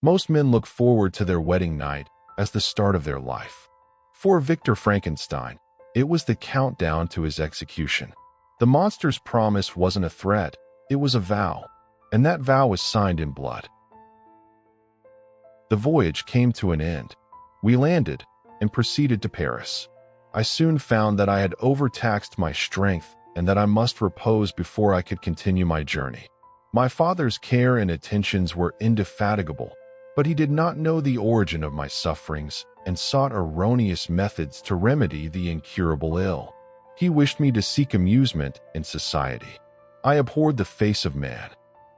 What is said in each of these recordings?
Most men look forward to their wedding night as the start of their life. For Victor Frankenstein, it was the countdown to his execution. The monster's promise wasn't a threat, it was a vow, and that vow was signed in blood. The voyage came to an end. We landed and proceeded to Paris. I soon found that I had overtaxed my strength and that I must repose before I could continue my journey. My father's care and attentions were indefatigable, but he did not know the origin of my sufferings and sought erroneous methods to remedy the incurable ill. He wished me to seek amusement in society. I abhorred the face of man.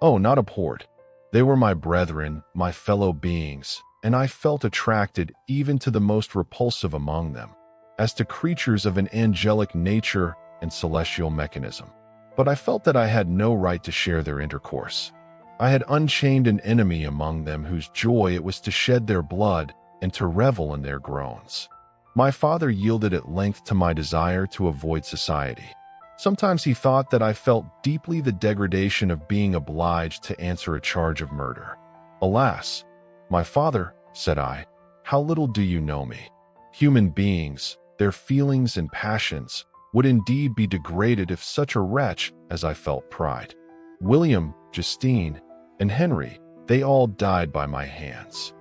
Oh, not abhorred. They were my brethren, my fellow beings, and I felt attracted even to the most repulsive among them, as to creatures of an angelic nature and celestial mechanism. But I felt that I had no right to share their intercourse. I had unchained an enemy among them whose joy it was to shed their blood and to revel in their groans. My father yielded at length to my desire to avoid society. Sometimes he thought that I felt deeply the degradation of being obliged to answer a charge of murder. Alas, my father, said I, how little do you know me? Human beings, their feelings and passions, would indeed be degraded if such a wretch as I felt pride. William, Justine, and Henry, they all died by my hands.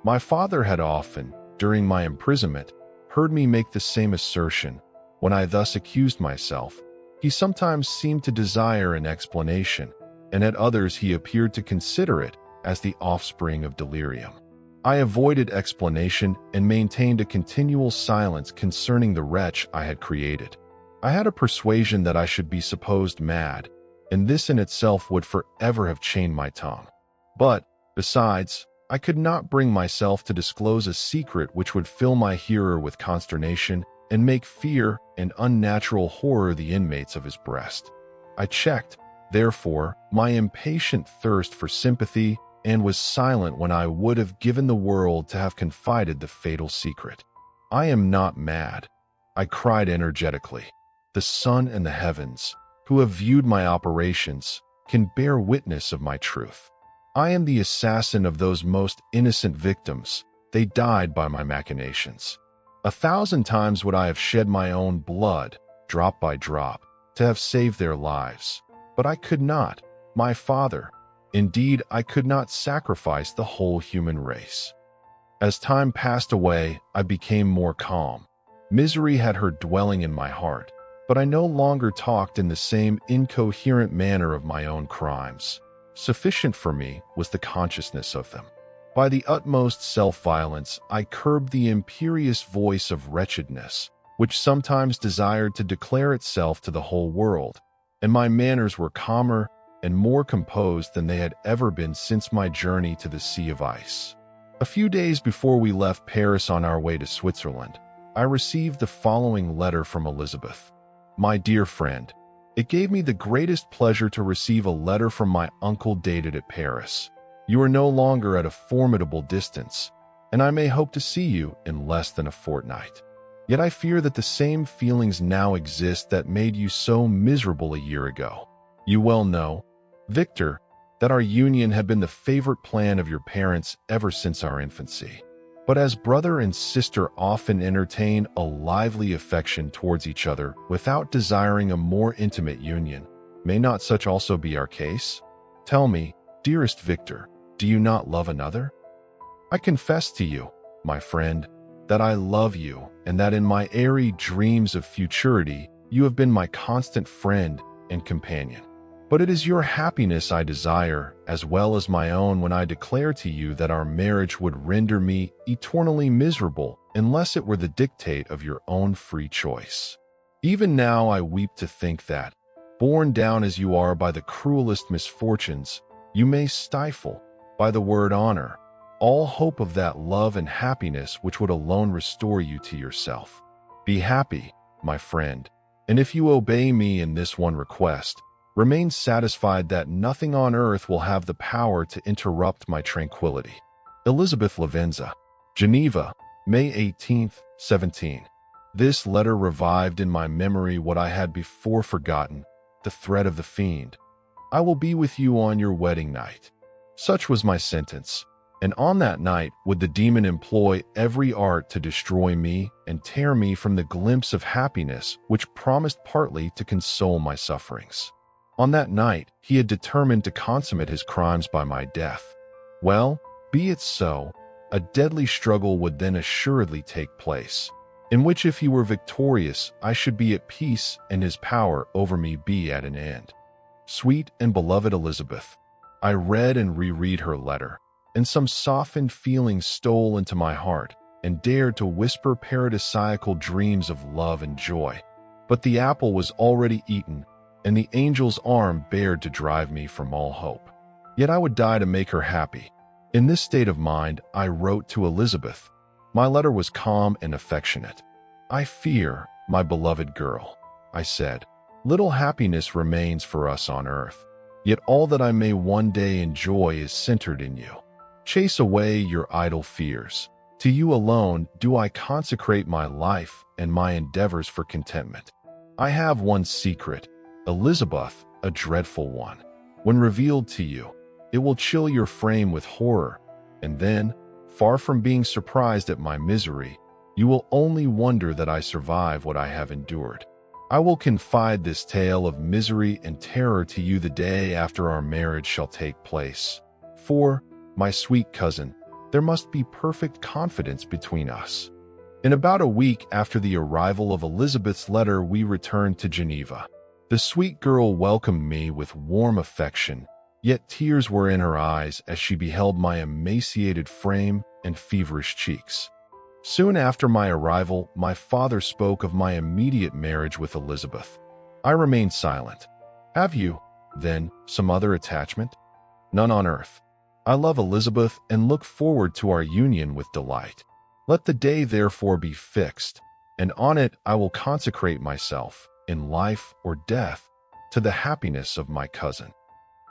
My father had often, during my imprisonment, heard me make the same assertion. When I thus accused myself, he sometimes seemed to desire an explanation, and at others he appeared to consider it as the offspring of delirium. I avoided explanation and maintained a continual silence concerning the wretch I had created. I had a persuasion that I should be supposed mad, and this in itself would forever have chained my tongue. But, besides, I could not bring myself to disclose a secret which would fill my hearer with consternation and make fear and unnatural horror the inmates of his breast. I checked, therefore, my impatient thirst for sympathy and was silent when I would have given the world to have confided the fatal secret. I am not mad, I cried energetically. The sun and the heavens, who have viewed my operations, can bear witness of my truth. I am the assassin of those most innocent victims. They died by my machinations. 1,000 times would I have shed my own blood, drop by drop, to have saved their lives. But I could not, my father. Indeed, I could not sacrifice the whole human race. As time passed away, I became more calm. Misery had her dwelling in my heart, but I no longer talked in the same incoherent manner of my own crimes. Sufficient for me was the consciousness of them. By the utmost self-violence, I curbed the imperious voice of wretchedness, which sometimes desired to declare itself to the whole world, and my manners were calmer and more composed than they had ever been since my journey to the Sea of Ice. A few days before we left Paris on our way to Switzerland, I received the following letter from Elizabeth. My dear friend, it gave me the greatest pleasure to receive a letter from my uncle dated at Paris. You are no longer at a formidable distance, and I may hope to see you in less than a fortnight. Yet I fear that the same feelings now exist that made you so miserable a year ago. You well know, Victor, that our union had been the favorite plan of your parents ever since our infancy. But as brother and sister often entertain a lively affection towards each other without desiring a more intimate union, may not such also be our case? Tell me, dearest Victor, do you not love another? I confess to you, my friend, that I love you, and that in my airy dreams of futurity you have been my constant friend and companion. But it is your happiness I desire, as well as my own, when I declare to you that our marriage would render me eternally miserable unless it were the dictate of your own free choice. Even now I weep to think that, borne down as you are by the cruelest misfortunes, you may stifle, by the word honor, all hope of that love and happiness which would alone restore you to yourself. Be happy, my friend, and if you obey me in this one request, remain satisfied that nothing on earth will have the power to interrupt my tranquility. Elizabeth Lavenza, Geneva, May 18, 17. This letter revived in my memory what I had before forgotten, the threat of the fiend. I will be with you on your wedding night. Such was my sentence. And on that night would the demon employ every art to destroy me and tear me from the glimpse of happiness which promised partly to console my sufferings. On that night, he had determined to consummate his crimes by my death. Well, be it so. A deadly struggle would then assuredly take place, in which if he were victorious, I should be at peace and his power over me be at an end. Sweet and beloved Elizabeth, I read and reread her letter, and some softened feeling stole into my heart and dared to whisper paradisiacal dreams of love and joy. But the apple was already eaten, and the angel's arm bared to drive me from all hope. Yet I would die to make her happy. In this state of mind, I wrote to Elizabeth. My letter was calm and affectionate. I fear, my beloved girl, I said, little happiness remains for us on earth, yet all that I may one day enjoy is centered in you. Chase away your idle fears. To you alone do I consecrate my life and my endeavors for contentment. I have one secret, Elizabeth, a dreadful one. When revealed to you, it will chill your frame with horror, and then, far from being surprised at my misery, you will only wonder that I survive what I have endured. I will confide this tale of misery and terror to you the day after our marriage shall take place. For, my sweet cousin, there must be perfect confidence between us. In about a week after the arrival of Elizabeth's letter, we returned to Geneva. The sweet girl welcomed me with warm affection, yet tears were in her eyes as she beheld my emaciated frame and feverish cheeks. Soon after my arrival, my father spoke of my immediate marriage with Elizabeth. I remained silent. Have you, then, some other attachment? None on earth. I love Elizabeth and look forward to our union with delight. Let the day therefore be fixed, and on it I will consecrate myself, in life or death, to the happiness of my cousin.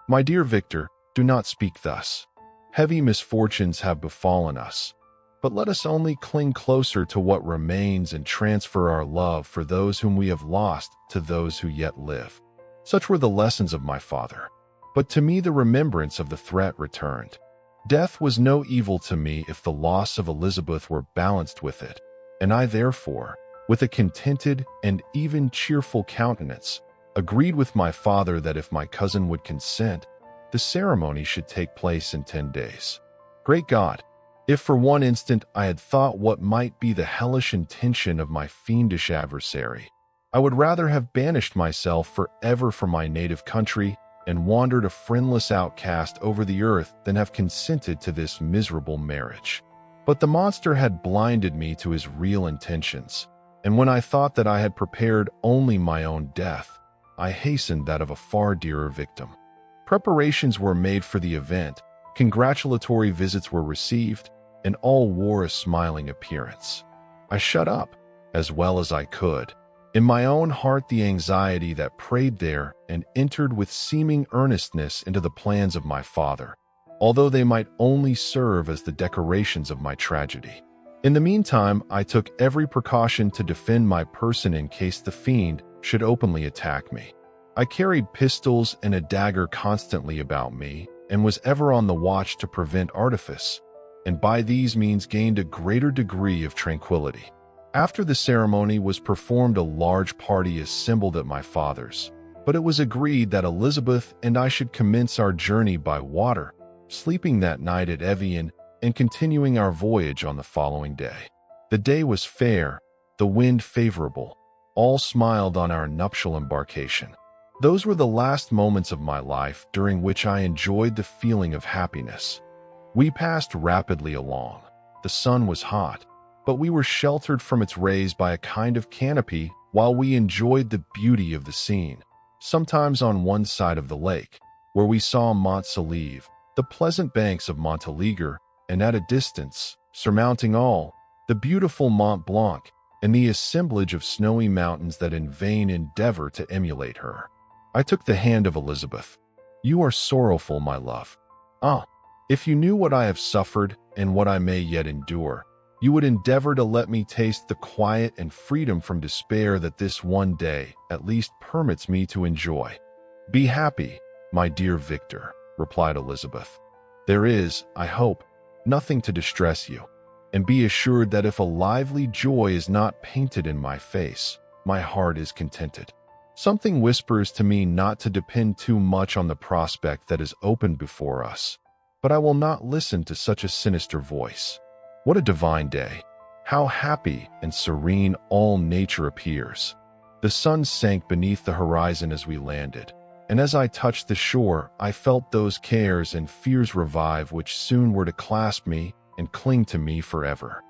My dear Victor, do not speak thus. Heavy misfortunes have befallen us, but let us only cling closer to what remains and transfer our love for those whom we have lost to those who yet live. Such were the lessons of my father. But to me the remembrance of the threat returned. Death was no evil to me if the loss of Elizabeth were balanced with it, and I therefore, with a contented and even cheerful countenance, agreed with my father that if my cousin would consent, the ceremony should take place in 10 days. Great God! If for one instant I had thought what might be the hellish intention of my fiendish adversary, I would rather have banished myself forever from my native country and wandered a friendless outcast over the earth than have consented to this miserable marriage. But the monster had blinded me to his real intentions, and when I thought that I had prepared only my own death, I hastened that of a far dearer victim. Preparations were made for the event, congratulatory visits were received, and all wore a smiling appearance. I shut up, as well as I could, in my own heart the anxiety that preyed there, and entered with seeming earnestness into the plans of my father, although they might only serve as the decorations of my tragedy. In the meantime, I took every precaution to defend my person in case the fiend should openly attack me. I carried pistols and a dagger constantly about me, and was ever on the watch to prevent artifice, and by these means gained a greater degree of tranquility. After the ceremony was performed, a large party assembled at my father's, but it was agreed that Elizabeth and I should commence our journey by water, sleeping that night at Evian and continuing our voyage on the following day. The day was fair, the wind favorable. All smiled on our nuptial embarkation. Those were the last moments of my life during which I enjoyed the feeling of happiness. We passed rapidly along. The sun was hot, but we were sheltered from its rays by a kind of canopy while we enjoyed the beauty of the scene. Sometimes on one side of the lake, where we saw Mont Saleve, the pleasant banks of Montélimar, and at a distance, surmounting all, the beautiful Mont Blanc, and the assemblage of snowy mountains that in vain endeavor to emulate her. I took the hand of Elizabeth. You are sorrowful, my love. Ah, if you knew what I have suffered and what I may yet endure, you would endeavor to let me taste the quiet and freedom from despair that this one day, at least, permits me to enjoy. Be happy, my dear Victor, replied Elizabeth. There is, I hope, nothing to distress you. And be assured that if a lively joy is not painted in my face, my heart is contented. Something whispers to me not to depend too much on the prospect that is open before us. But I will not listen to such a sinister voice. What a divine day! How happy and serene all nature appears. The sun sank beneath the horizon as we landed, and as I touched the shore, I felt those cares and fears revive which soon were to clasp me and cling to me forever.